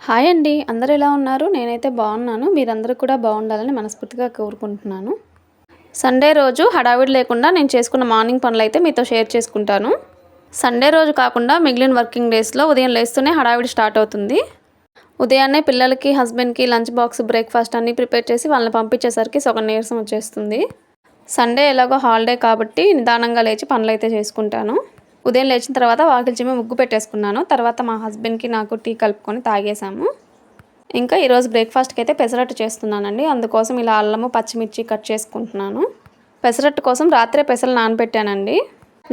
Hi అండి. అందరూ ఎలా ఉన్నారు? నేనైతే బాగున్నాను. మీరందరూ కూడా బాగుండాలని మనస్ఫూర్తిగా కోరుకుంటున్నాను. సండే రోజు హడావిడి లేకుండా నేను చేసుకున్న మార్నింగ్ పనులైతే మీతో షేర్ చేసుకుంటాను. సండే రోజు కాకుండా మిగిలిన వర్కింగ్ డేస్లో ఉదయం లేస్తూనే హడావిడి స్టార్ట్ అవుతుంది. ఉదయాన్నే పిల్లలకి, హస్బెండ్కి లంచ్ బాక్స్, బ్రేక్ఫాస్ట్ అన్నీ ప్రిపేర్ చేసి వాళ్ళని పంపించేసరికి సగం నీరసం వచ్చేస్తుంది. సండే ఎలాగో హాలిడే కాబట్టి నిదానంగా లేచి పనులైతే చేసుకుంటాను. ఉదయం లేచిన తర్వాత వాకిలి చిమ్మి ముగ్గు పెట్టేసుకున్నాను. తర్వాత మా హస్బెండ్కి నాకు టీ కలుపుకొని తాగేసాము. ఇంకా ఈరోజు బ్రేక్ఫాస్ట్కి అయితే పెసరట్టు చేస్తున్నానండి. అందుకోసం ఇలా అల్లము, పచ్చిమిర్చి కట్ చేసుకుంటున్నాను. పెసరట్టు కోసం రాత్రే పెసలు నానబెట్టానండి.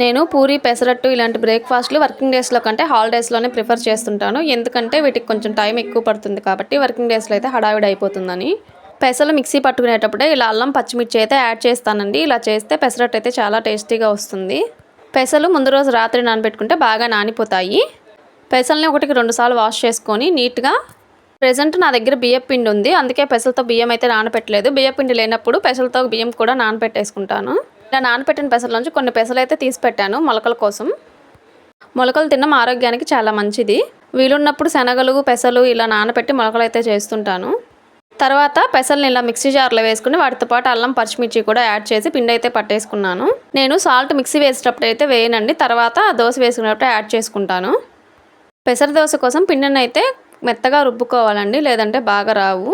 నేను పూరి, పెసరట్టు ఇలాంటి బ్రేక్ఫాస్ట్లు వర్కింగ్ డేస్లో కంటే హాలిడేస్లోనే ప్రిఫర్ చేస్తుంటాను. ఎందుకంటే వీటికి కొంచెం టైం ఎక్కువ పడుతుంది కాబట్టి వర్కింగ్ డేస్లో అయితే హడావిడి అయిపోతుందని. పెసలు మిక్సీ పట్టుకునేటప్పుడే ఇలా అల్లం, పచ్చిమిర్చి అయితే యాడ్ చేస్తానండి. ఇలా చేస్తే పెసరట్టు అయితే చాలా టేస్టీగా వస్తుంది. పెసలు ముందు రోజు రాత్రి నానబెట్టుకుంటే బాగా నానిపోతాయి. పెసల్ని 1-2 సార్లు వాష్ చేసుకొని నీట్గా ప్రెజెంట్ నా దగ్గర బియ్యం పిండి ఉంది. అందుకే పెసలతో బియ్యం అయితే నానబెట్టలేదు. బియ్యం పిండి లేనప్పుడు పెసలతో బియ్యం కూడా నానబెట్టేసుకుంటాను. ఇలా నానబెట్టిన పెసల నుంచి కొన్ని పెసలు అయితే తీసి పెట్టాను మొలకల కోసం. మొలకలు తినడం ఆరోగ్యానికి చాలా మంచిది. వీలున్నప్పుడు శనగలు, పెసలు ఇలా నానబెట్టి మొలకలు అయితే చేస్తుంటాను. తర్వాత పెసల్ని ఇలా మిక్సీ జార్లో వేసుకుని వాటితో పాటు అల్లం, పచ్చిమిర్చి కూడా యాడ్ చేసి పిండి అయితే పట్టేసుకున్నాను. నేను సాల్ట్ మిక్సీ వేసేటప్పుడు అయితే వేయనండి. తర్వాత దోశ వేసుకునేటప్పుడు యాడ్ చేసుకుంటాను. పెసర దోశ కోసం పిండిని అయితే మెత్తగా రుబ్బుకోవాలండి, లేదంటే బాగా రావు.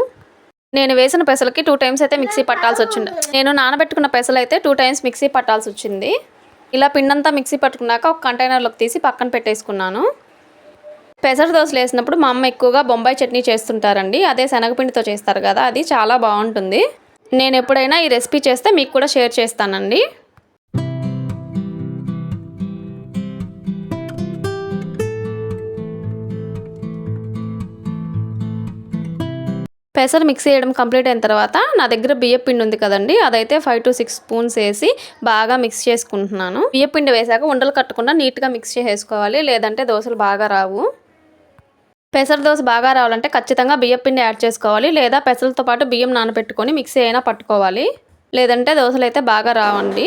నేను వేసిన పెసలకి 2 టైమ్స్ అయితే మిక్సీ పట్టాల్సి వచ్చింది. నేను నానబెట్టుకున్న పెసలు అయితే 2 టైమ్స్ మిక్సీ పట్టాల్సి వచ్చింది. ఇలా పిండంతా మిక్సీ పట్టుకున్నాక ఒక కంటైనర్లోకి తీసి పక్కన పెట్టేసుకున్నాను. పెసర దోశలు వేసినప్పుడు మా అమ్మ ఎక్కువగా బొంబాయి చట్నీ చేస్తుంటారండి. అదే శనగపిండితో చేస్తారు కదా, అది చాలా బాగుంటుంది. నేను ఎప్పుడైనా ఈ రెసిపీ చేస్తే మీకు కూడా షేర్ చేస్తానండి. పెసలు మిక్స్ చేయడం కంప్లీట్ అయిన తర్వాత నా దగ్గర బియ్యం పిండి ఉంది కదండి, అదైతే 5-6 స్పూన్స్ వేసి బాగా మిక్స్ చేసుకుంటున్నాను. బియ్యం పిండి వేసాక ఉండలు కట్టకుండా నీట్గా మిక్స్ చేసుకోవాలి, లేదంటే దోశలు బాగా రావు. పెసర దోశ బాగా రావాలంటే ఖచ్చితంగా బియ్యం పిండి యాడ్ చేసుకోవాలి, లేదా పెసలతో పాటు బియ్యం నానబెట్టుకొని మిక్సీ అయినా పట్టుకోవాలి, లేదంటే దోశలు అయితే బాగా రావండి.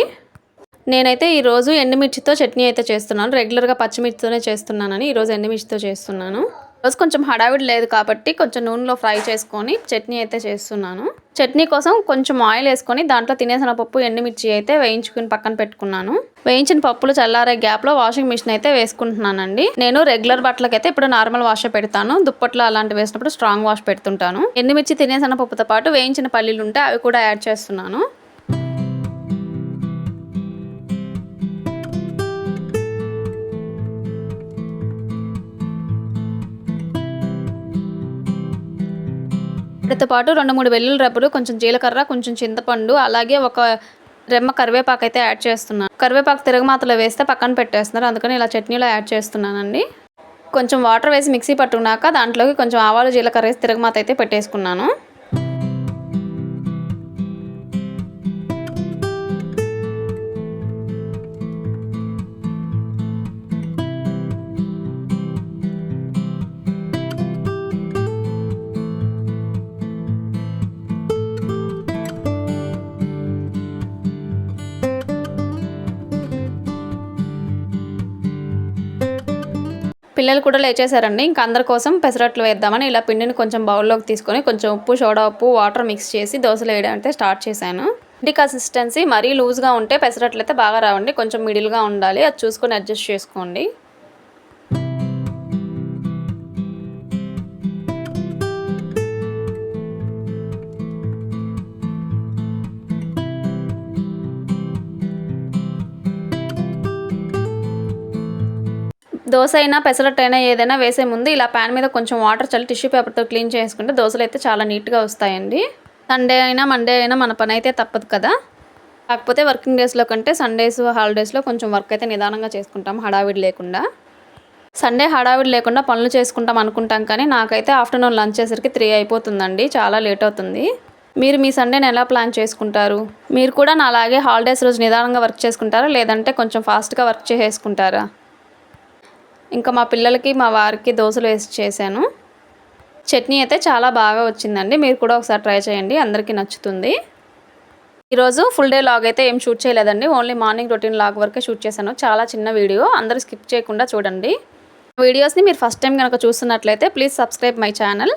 నేనైతే ఈరోజు ఎండుమిర్చితో చట్నీ అయితే చేస్తున్నాను. రెగ్యులర్గా పచ్చిమిర్చితోనే చేస్తున్నానని ఈరోజు ఎండుమిర్చితో చేస్తున్నాను. ఈరోజు కొంచెం హడావిడి లేదు కాబట్టి కొంచెం నూనెలో ఫ్రై చేసుకొని చట్నీ అయితే చేస్తున్నాను. చట్నీ కోసం కొంచెం ఆయిల్ వేసుకొని దాంట్లో తినేసిన పప్పు, ఎండుమిర్చి అయితే వేయించుకుని పక్కన పెట్టుకున్నాను. వేయించిన పప్పులు చల్లారే గ్యాప్లో వాషింగ్ మిషన్ అయితే వేసుకుంటున్నానండి. నేను రెగ్యులర్ బట్టలకైతే ఇప్పుడు నార్మల్ వాష్ పెడతాను. దుప్పట్లు అలాంటివి వేసినప్పుడు స్ట్రాంగ్ వాష్ పెడుతుంటాను. ఎండుమిర్చి తినేసిన పప్పుతో పాటు వేయించిన పల్లీలు ఉంటే అవి కూడా యాడ్ చేస్తున్నాను. వీటితో పాటు 2-3 వెల్లుల్లి రెబ్బలు, కొంచెం జీలకర్ర, కొంచెం చింతపండు, అలాగే ఒక రెమ్మ కరివేపాకు అయితే యాడ్ చేస్తున్నాను. కరివేపాకు తిరగమాతలో వేస్తే పక్కన పెట్టేస్తున్నారు, అందుకని ఇలా చట్నీలో యాడ్ చేస్తున్నానండి. కొంచెం వాటర్ వేసి మిక్సీ పట్టుకున్నాక దాంట్లోకి కొంచెం ఆవాలు, జీలకర్ర వేసి తిరగమాత అయితే పెట్టేసుకున్నాను. పిల్లలు కూడా లేచేశారండి. ఇంకా అందరి కోసం పెసరట్లు వేద్దామని ఇలా పిండిని కొంచెం బౌల్లోకి తీసుకొని కొంచెం ఉప్పు, సోడా ఉప్పు, వాటర్ మిక్స్ చేసి దోశలు వేయడం అయితే స్టార్ట్ చేశాను. పిండి కన్సిస్టెన్సీ మరీ లూజ్గా ఉంటే పెసరట్లు అయితే బాగా రావండి. కొంచెం మిడిల్గా ఉండాలి, అది చూసుకొని అడ్జస్ట్ చేసుకోండి. దోశ అయినా పెసరట్టు అయినా ఏదైనా వేసే ముందు ఇలా ప్యాన్ మీద కొంచెం వాటర్ చల్లి టిష్యూ పేపర్తో క్లీన్ చేసుకుంటే దోశలు అయితే చాలా నీట్గా వస్తాయండి. సండే అయినా మండే అయినా మన పని అయితే తప్పదు కదా. కాకపోతే వర్కింగ్ డేస్లో కంటే సండేస్, హాలిడేస్లో కొంచెం వర్క్ అయితే నిదానంగా చేసుకుంటాం, హడావిడి లేకుండా. సండే హడావిడి లేకుండా పనులు చేసుకుంటాం అనుకుంటాం, కానీ నాకైతే ఆఫ్టర్నూన్ లంచ్ చేసరికి 3 అయిపోతుందండి. చాలా లేట్ అవుతుంది. మీరు మీ సండేని ఎలా ప్లాన్ చేసుకుంటారు? మీరు కూడా నా అలాగే హాలిడేస్ రోజు నిదానంగా వర్క్ చేసుకుంటారా, లేదంటే కొంచెం ఫాస్ట్గా వర్క్ చేసుకుంటారా? ఇంకా మా పిల్లలకి, మా వారికి దోశలు వేసి చేశాను. చట్నీ అయితే చాలా బాగా వచ్చిందండి. మీరు కూడా ఒకసారి ట్రై చేయండి, అందరికీ నచ్చుతుంది. ఈరోజు ఫుల్ డే లాగ్ అయితే ఏం షూట్ చేయలేదండి, ఓన్లీ మార్నింగ్ రొటీన్ లాగ్ వరకే షూట్ చేశాను. చాలా చిన్న వీడియో, అందరూ స్కిప్ చేయకుండా చూడండి. వీడియోస్ని మీరు ఫస్ట్ టైం కనుక చూస్తున్నట్లయితే please subscribe my channel.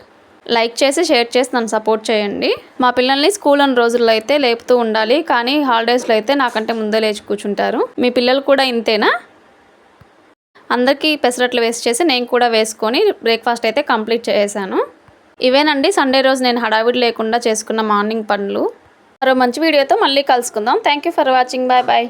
Like చేసి షేర్ చేసి నన్ను సపోర్ట్ చేయండి. మా పిల్లల్ని స్కూల్ అన్న రోజుల్లో అయితే లేపుతూ ఉండాలి, కానీ హాలిడేస్లో అయితే నాకంటే ముందే లేచి కూర్చుంటారు. మీ పిల్లలు కూడా ఇంతేనా? అందరికీ పెసరట్లు వేస్ట్ చేసి నేను కూడా వేసుకొని బ్రేక్ఫాస్ట్ అయితే కంప్లీట్ చేశాను. ఇవేనండి సండే రోజు నేను హడావిడి లేకుండా చేసుకున్న మార్నింగ్ పనులు. మరో మంచి వీడియోతో మళ్ళీ కలుసుకుందాం. Thank you for watching. Bye bye.